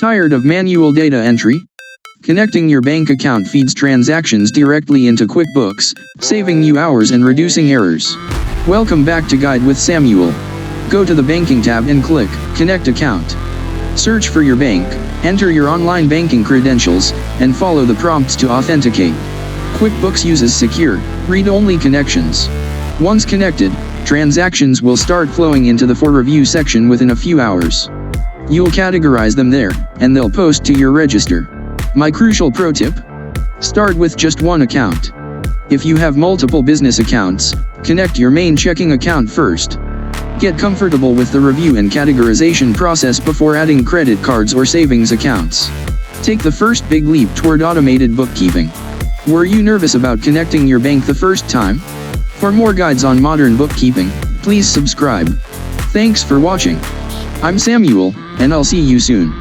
Tired of manual data entry? Connecting your bank account feeds transactions directly into QuickBooks, saving you hours and reducing errors. Welcome back to Guide with Samuel. Go to the Banking tab and click Connect Account. Search for your bank, enter your online banking credentials, and follow the prompts to authenticate. QuickBooks uses secure, read-only connections. Once connected, transactions will start flowing into the For Review section within a few hours. You'll categorize them there, and they'll post to your register. My crucial pro tip: start with just one account. If you have multiple business accounts, connect your main checking account first. Get comfortable with the review and categorization process before adding credit cards or savings accounts. Take the first big leap toward automated bookkeeping. Were you nervous about connecting your bank the first time? For more guides on modern bookkeeping, please subscribe. Thanks for watching. I'm Samuel, and I'll see you soon.